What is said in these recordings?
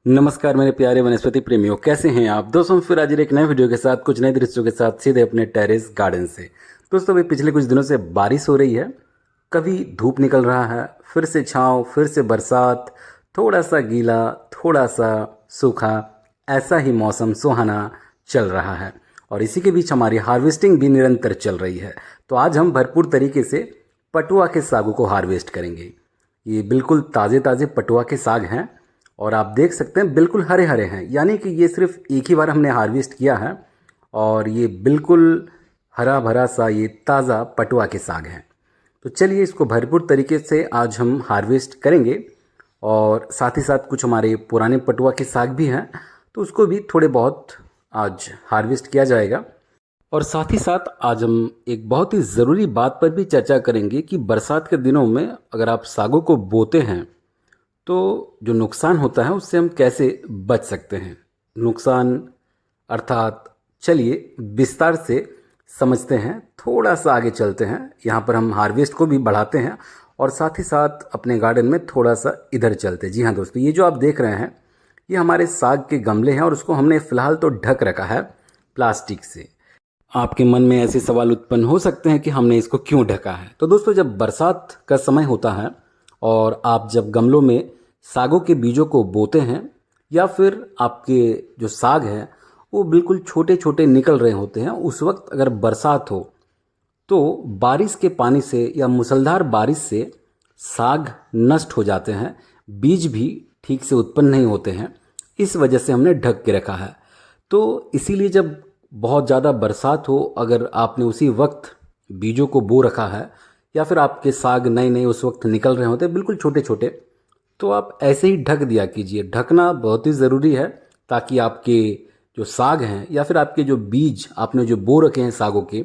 नमस्कार मेरे प्यारे वनस्पति प्रेमियों, कैसे हैं आप दोस्तों। फिर आज एक नए वीडियो के साथ कुछ नए दृश्यों के साथ सीधे अपने टेरेस गार्डन से। दोस्तों अभी पिछले कुछ दिनों से बारिश हो रही है, कभी धूप निकल रहा है, फिर से छाँव, फिर से बरसात, थोड़ा सा गीला, थोड़ा सा सूखा, ऐसा ही मौसम सुहाना चल रहा है। और इसी के बीच हमारी हार्वेस्टिंग भी निरंतर चल रही है। तो आज हम भरपूर तरीके से पटुआ के सागों को हार्वेस्ट करेंगे। ये बिल्कुल ताज़े ताज़े पटुआ के साग हैं और आप देख सकते हैं बिल्कुल हरे हरे हैं, यानी कि ये सिर्फ एक ही बार हमने हार्वेस्ट किया है और ये बिल्कुल हरा भरा सा ये ताज़ा पटुआ के साग हैं। तो चलिए इसको भरपूर तरीके से आज हम हार्वेस्ट करेंगे और साथ ही साथ कुछ हमारे पुराने पटुआ के साग भी हैं, तो उसको भी थोड़े बहुत आज हार्वेस्ट किया जाएगा। और साथ ही साथ आज हम एक बहुत ही ज़रूरी बात पर भी चर्चा करेंगे कि बरसात के दिनों में अगर आप सागों को बोते हैं तो जो नुकसान होता है उससे हम कैसे बच सकते हैं। नुकसान अर्थात चलिए विस्तार से समझते हैं, थोड़ा सा आगे चलते हैं। यहाँ पर हम हार्वेस्ट को भी बढ़ाते हैं और साथ ही साथ अपने गार्डन में थोड़ा सा इधर चलते हैं। जी हाँ दोस्तों, ये जो आप देख रहे हैं ये हमारे साग के गमले हैं और उसको हमने फ़िलहाल तो ढक रखा है प्लास्टिक से। आपके मन में ऐसे सवाल उत्पन्न हो सकते हैं कि हमने इसको क्यों ढका है। तो दोस्तों जब बरसात का समय होता है और आप जब गमलों में सागों के बीजों को बोते हैं या फिर आपके जो साग हैं वो बिल्कुल छोटे छोटे निकल रहे होते हैं, उस वक्त अगर बरसात हो तो बारिश के पानी से या मूसलाधार बारिश से साग नष्ट हो जाते हैं, बीज भी ठीक से उत्पन्न नहीं होते हैं। इस वजह से हमने ढक के रखा है। तो इसीलिए जब बहुत ज़्यादा बरसात हो, अगर आपने उसी वक्त बीजों को बो रखा है या फिर आपके साग नए नए उस वक्त निकल रहे होते हैं बिल्कुल छोटे छोटे, तो आप ऐसे ही ढक दिया कीजिए। ढकना बहुत ही ज़रूरी है ताकि आपके जो साग हैं या फिर आपके जो बीज आपने जो बो रखे हैं सागों के,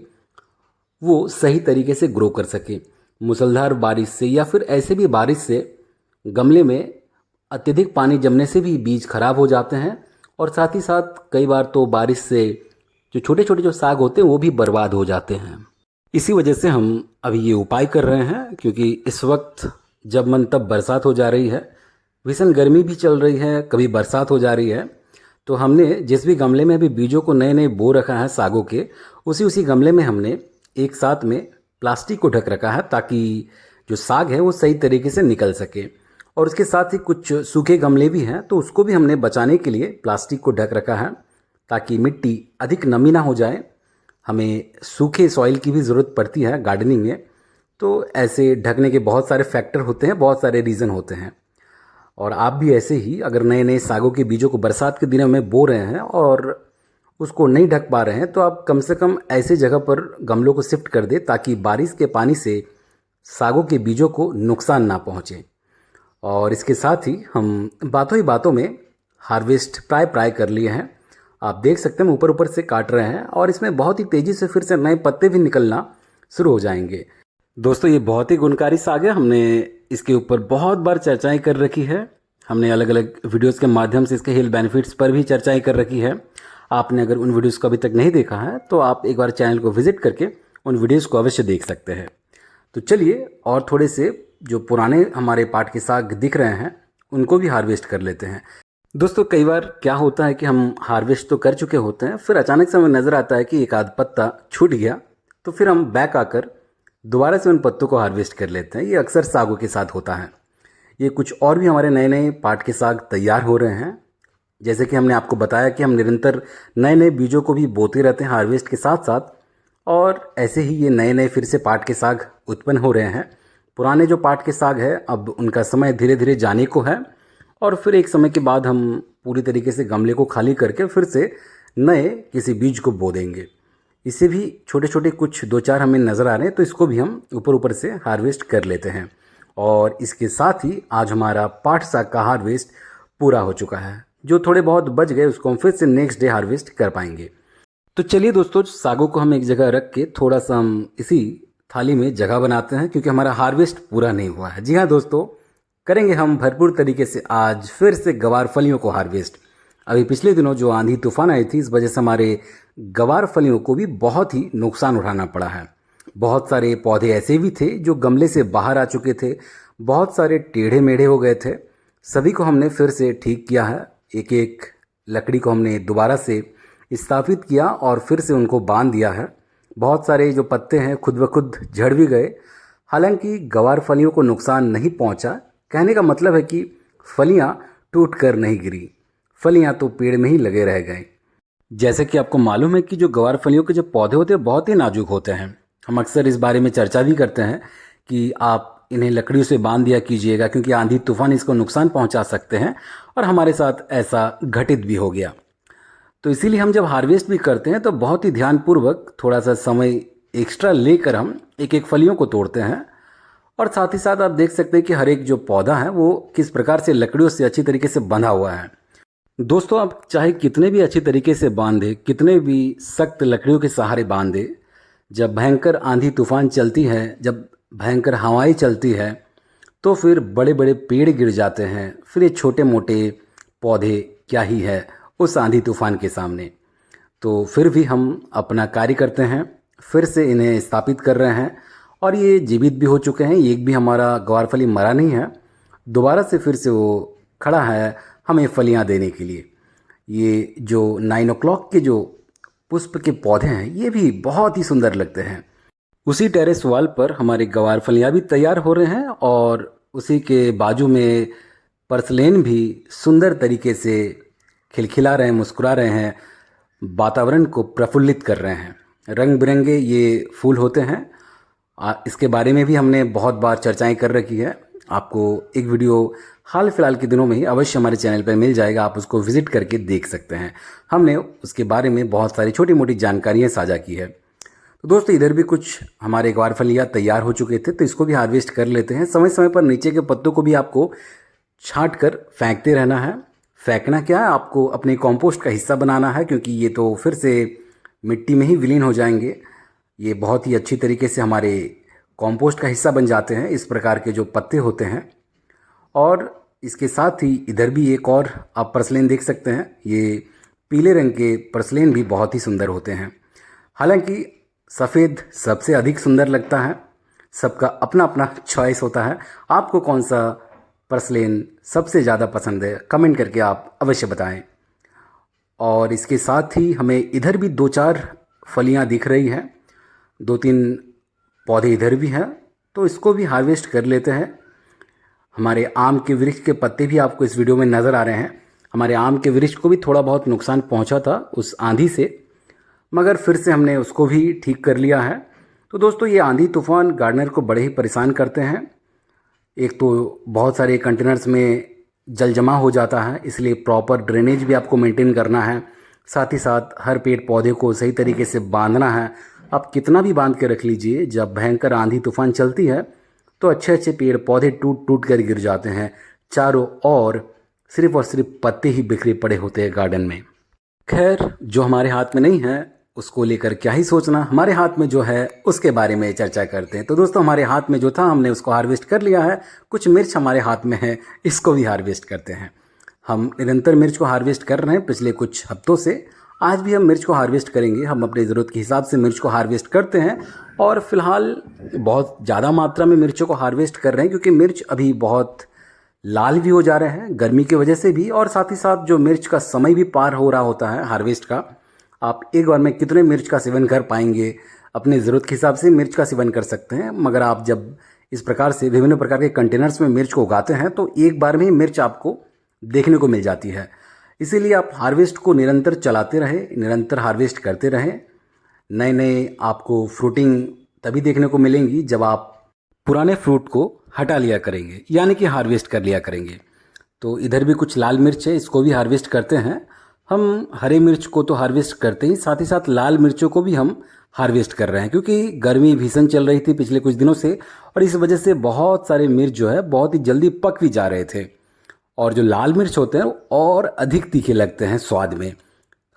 वो सही तरीके से ग्रो कर सके। मूसलाधार बारिश से या फिर ऐसे भी बारिश से गमले में अत्यधिक पानी जमने से भी बीज खराब हो जाते हैं और साथ ही साथ कई बार तो बारिश से जो छोटे छोटे जो साग होते हैं वो भी बर्बाद हो जाते हैं। इसी वजह से हम अभी ये उपाय कर रहे हैं, क्योंकि इस वक्त जब मन तब बरसात हो जा रही है, भीषण गर्मी भी चल रही है, कभी बरसात हो जा रही है। तो हमने जिस भी गमले में अभी बीजों को नए नए बो रखा है सागों के, उसी गमले में हमने एक साथ में प्लास्टिक को ढक रखा है ताकि जो साग है वो सही तरीके से निकल सके। और उसके साथ ही कुछ सूखे गमले भी हैं, तो उसको भी हमने बचाने के लिए प्लास्टिक को ढक रखा है ताकि मिट्टी अधिक नमी ना हो जाए। हमें सूखे सॉइल की भी ज़रूरत पड़ती है गार्डनिंग में, तो ऐसे ढकने के बहुत सारे फैक्टर होते हैं, बहुत सारे रीज़न होते हैं। और आप भी ऐसे ही अगर नए नए सागों के बीजों को बरसात के दिनों में बो रहे हैं और उसको नहीं ढक पा रहे हैं, तो आप कम से कम ऐसे जगह पर गमलों को शिफ्ट कर दें ताकि बारिश के पानी से सागों के बीजों को नुकसान ना पहुँचे। और इसके साथ ही हम बातों ही बातों में हार्वेस्ट प्राय कर लिए हैं। आप देख सकते हैं ऊपर से काट रहे हैं और इसमें बहुत ही तेज़ी से फिर से नए पत्ते भी निकलना शुरू हो जाएंगे। दोस्तों ये बहुत ही गुणकारी साग है, हमने इसके ऊपर बहुत बार चर्चाएं कर रखी है। हमने अलग अलग वीडियोस के माध्यम से इसके हेल्थ बेनिफिट्स पर भी चर्चाएं कर रखी है। आपने अगर उन वीडियोस को अभी तक नहीं देखा है तो आप एक बार चैनल को विजिट करके उन वीडियोस को अवश्य देख सकते हैं। तो चलिए और थोड़े से जो पुराने हमारे पाट के साग दिख रहे हैं उनको भी हार्वेस्ट कर लेते हैं। दोस्तों कई बार क्या होता है कि हम हार्वेस्ट तो कर चुके होते हैं, फिर अचानक से हमें नज़र आता है कि एक आध पत्ता छूट गया, तो फिर हम बैक आकर दोबारा से उन पत्तों को हार्वेस्ट कर लेते हैं। ये अक्सर सागों के साथ होता है। ये कुछ और भी हमारे नए नए पाट के साग तैयार हो रहे हैं। जैसे कि हमने आपको बताया कि हम निरंतर नए नए बीजों को भी बोते रहते हैं हार्वेस्ट के साथ साथ, और ऐसे ही ये नए नए फिर से पाट के साग उत्पन्न हो रहे हैं। पुराने जो पाट के साग है अब उनका समय धीरे धीरे जाने को है और फिर एक समय के बाद हम पूरी तरीके से गमले को खाली करके फिर से नए किसी बीज को बो देंगे। इसे भी छोटे छोटे कुछ दो चार हमें नज़र आ रहे हैं, तो इसको भी हम ऊपर से हार्वेस्ट कर लेते हैं। और इसके साथ ही आज हमारा पाट साग का हार्वेस्ट पूरा हो चुका है। जो थोड़े बहुत बच गए उसको हम फिर से नेक्स्ट डे हार्वेस्ट कर पाएंगे। तो चलिए दोस्तों सागों को हम एक जगह रख के थोड़ा सा हम इसी थाली में जगह बनाते हैं, क्योंकि हमारा हार्वेस्ट पूरा नहीं हुआ है। जी हाँ दोस्तों, करेंगे हम भरपूर तरीके से आज फिर से गवार फलियों को हार्वेस्ट। अभी पिछले दिनों जो आंधी तूफान आई थी, इस वजह से हमारे गवार फलियों को भी बहुत ही नुकसान उठाना पड़ा है। बहुत सारे पौधे ऐसे भी थे जो गमले से बाहर आ चुके थे, बहुत सारे टेढ़े मेढ़े हो गए थे। सभी को हमने फिर से ठीक किया है। एक एक लकड़ी को हमने दोबारा से स्थापित किया और फिर से उनको बांध दिया है। बहुत सारे जो पत्ते हैं खुद ब खुद झड़ भी गए। हालांकि गवार फलियों को नुकसान नहीं पहुंचा। कहने का मतलब है कि फलियां टूट कर नहीं गिरी, फलियां तो पेड़ में ही लगे रह गए। जैसे कि आपको मालूम है कि जो गवार फलियों के जो पौधे होते हैं बहुत ही नाजुक होते हैं। हम अक्सर इस बारे में चर्चा भी करते हैं कि आप इन्हें लकड़ियों से बांध दिया कीजिएगा, क्योंकि आंधी तूफान इसको नुकसान पहुंचा सकते हैं, और हमारे साथ ऐसा घटित भी हो गया। तो इसीलिए हम जब हार्वेस्ट भी करते हैं तो बहुत ही ध्यानपूर्वक थोड़ा सा समय एक्स्ट्रा लेकर हम एक एक फलियों को तोड़ते हैं। और साथ ही साथ आप देख सकते हैं कि हर एक जो पौधा है वो किस प्रकार से लकड़ियों से अच्छी तरीके से बंधा हुआ है। दोस्तों, आप चाहे कितने भी अच्छी तरीके से बांधे, कितने भी सख्त लकड़ियों के सहारे बांधे, जब भयंकर आंधी तूफान चलती है, जब भयंकर हवाएं चलती है, तो फिर बड़े बड़े पेड़ गिर जाते हैं। फिर ये छोटे मोटे पौधे क्या ही है उस आंधी तूफान के सामने। तो फिर भी हम अपना कार्य करते हैं, फिर से इन्हें स्थापित कर रहे हैं, और ये जीवित भी हो चुके हैं। एक भी हमारा गवारफली मरा नहीं है, दोबारा से फिर से वो खड़ा है हमें फलियां देने के लिए। ये जो 9 o'clock के जो पुष्प के पौधे हैं ये भी बहुत ही सुंदर लगते हैं। उसी टेरेस वॉल पर हमारे गवार फलियां भी तैयार हो रहे हैं, और उसी के बाजू में पर्सलेन भी सुंदर तरीके से खिलखिला रहे हैं, मुस्कुरा रहे हैं, वातावरण को प्रफुल्लित कर रहे हैं। रंग बिरंगे ये फूल होते हैं। इसके बारे में भी हमने बहुत बार चर्चाएं कर रखी है। आपको एक वीडियो हाल फिलहाल के दिनों में ही अवश्य हमारे चैनल पर मिल जाएगा, आप उसको विजिट करके देख सकते हैं। हमने उसके बारे में बहुत सारी छोटी मोटी जानकारियाँ साझा की है। तो दोस्तों, इधर भी कुछ हमारे गवार फलियाँ तैयार हो चुके थे, तो इसको भी हार्वेस्ट कर लेते हैं। समय समय पर नीचे के पत्तों को भी आपको छांट कर फेंकते रहना है। फेंकना क्या है, आपको अपने कंपोस्ट का हिस्सा बनाना है, क्योंकि ये तो फिर से मिट्टी में ही विलीन हो जाएंगे। ये बहुत ही अच्छी तरीके से हमारे कंपोस्ट का हिस्सा बन जाते हैं इस प्रकार के जो पत्ते होते हैं। और इसके साथ ही इधर भी एक और आप पर्सलेन देख सकते हैं। ये पीले रंग के पर्सलेन भी बहुत ही सुंदर होते हैं। हालांकि सफ़ेद सबसे अधिक सुंदर लगता है, सबका अपना अपना चॉइस होता है। आपको कौन सा पर्सलेन सबसे ज़्यादा पसंद है, कमेंट करके आप अवश्य बताएं। और इसके साथ ही हमें इधर भी 2-4 फलियां दिख रही हैं, 2-3 पौधे इधर भी हैं, तो इसको भी हार्वेस्ट कर लेते हैं। हमारे आम के वृक्ष के पत्ते भी आपको इस वीडियो में नज़र आ रहे हैं। हमारे आम के वृक्ष को भी थोड़ा बहुत नुकसान पहुंचा था उस आंधी से, मगर फिर से हमने उसको भी ठीक कर लिया है। तो दोस्तों, ये आंधी तूफान गार्डनर को बड़े ही परेशान करते हैं। एक तो बहुत सारे कंटेनर्स में जल जमा हो जाता है, इसलिए प्रॉपर ड्रेनेज भी आपको मेंटेन करना है। साथ ही साथ हर पेड़ पौधे को सही तरीके से बांधना है। आप कितना भी बांध के रख लीजिए, जब भयंकर आंधी तूफान चलती है तो अच्छे अच्छे पेड़ पौधे टूट टूट कर गिर जाते हैं। चारों ओर सिर्फ और सिर्फ पत्ते ही बिखरे पड़े होते हैं गार्डन में। खैर, जो हमारे हाथ में नहीं है उसको लेकर क्या ही सोचना, हमारे हाथ में जो है उसके बारे में चर्चा करते हैं। तो दोस्तों, हमारे हाथ में जो था हमने उसको हार्वेस्ट कर लिया है। कुछ मिर्च हमारे हाथ में है, इसको भी हार्वेस्ट करते हैं। हम निरंतर मिर्च को हार्वेस्ट कर रहे हैं पिछले कुछ हफ्तों से। आज भी हम मिर्च को हार्वेस्ट करेंगे। हम अपनी ज़रूरत के हिसाब से मिर्च को हार्वेस्ट करते हैं, और फिलहाल बहुत ज़्यादा मात्रा में मिर्चों को हार्वेस्ट कर रहे हैं, क्योंकि मिर्च अभी बहुत लाल भी हो जा रहे हैं गर्मी की वजह से भी, और साथ ही साथ जो मिर्च का समय भी पार हो रहा होता है हार्वेस्ट का। आप एक बार में कितने मिर्च का सेवन कर पाएंगे, अपने ज़रूरत के हिसाब से मिर्च का सेवन कर सकते हैं, मगर आप जब इस प्रकार से विभिन्न प्रकार के कंटेनर्स में मिर्च को उगाते हैं तो एक बार में ही मिर्च आपको देखने को मिल जाती है। इसीलिए आप हार्वेस्ट को निरंतर चलाते रहें, निरंतर हार्वेस्ट करते रहें। नए नए आपको फ्रूटिंग तभी देखने को मिलेंगी जब आप पुराने फ्रूट को हटा लिया करेंगे, यानी कि हार्वेस्ट कर लिया करेंगे। तो इधर भी कुछ लाल मिर्च है, इसको भी हार्वेस्ट करते हैं। हम हरे मिर्च को तो हार्वेस्ट करते ही, साथ ही साथ लाल मिर्चों को भी हम हार्वेस्ट कर रहे हैं, क्योंकि गर्मी भीषण चल रही थी पिछले कुछ दिनों से, और इस वजह से बहुत सारे मिर्च जो है बहुत ही जल्दी पक भी जा रहे थे। और जो लाल मिर्च होते हैं और अधिक तीखे लगते हैं स्वाद में।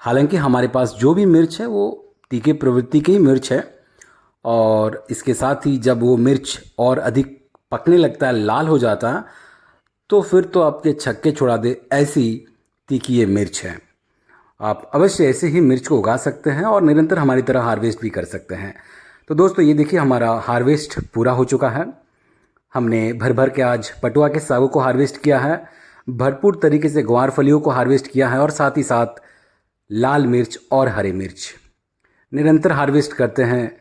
हालांकि हमारे पास जो भी मिर्च है वो तीखे प्रवृत्ति की ही मिर्च है, और इसके साथ ही जब वो मिर्च और अधिक पकने लगता है, लाल हो जाता है, तो फिर तो आपके छक्के छुड़ा दे, ऐसी तीखी ये मिर्च है। आप अवश्य ऐसे ही मिर्च को उगा सकते हैं और निरंतर हमारी तरह हार्वेस्ट भी कर सकते हैं। तो दोस्तों, ये देखिए हमारा हार्वेस्ट पूरा हो चुका है। हमने भर भर के आज पटुआ के सागों को हार्वेस्ट किया है। भरपूर तरीके से ग्वार फलियों को हार्वेस्ट किया है और साथ ही साथ लाल मिर्च और हरी मिर्च निरंतर हार्वेस्ट करते हैं।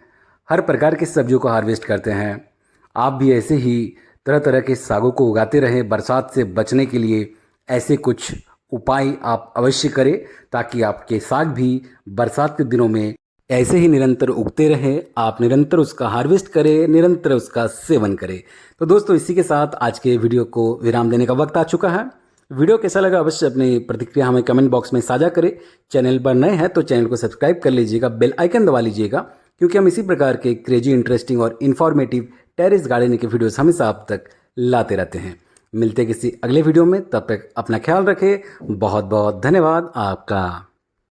हर प्रकार की सब्जियों को हार्वेस्ट करते हैं। आप भी ऐसे ही तरह तरह के सागों को उगाते रहें। बरसात से बचने के लिए ऐसे कुछ उपाय आप अवश्य करें ताकि आपके साग भी बरसात के दिनों में ऐसे ही निरंतर उगते रहे। आप निरंतर उसका हार्वेस्ट करें, निरंतर उसका सेवन करें। तो दोस्तों, इसी के साथ आज के वीडियो को विराम देने का वक्त आ चुका है। वीडियो कैसा लगा अवश्य अपनी प्रतिक्रिया हमें कमेंट बॉक्स में साझा करें। चैनल पर नए हैं तो चैनल को सब्सक्राइब कर लीजिएगा, बेल आइकन दबा लीजिएगा, क्योंकि हम इसी प्रकार के क्रेजी, इंटरेस्टिंग और इन्फॉर्मेटिव टेरेस गार्डनिंग के वीडियोस हमेशा आप तक लाते रहते हैं। मिलते किसी अगले वीडियो में, तब तक अपना ख्याल रखें। बहुत बहुत धन्यवाद आपका।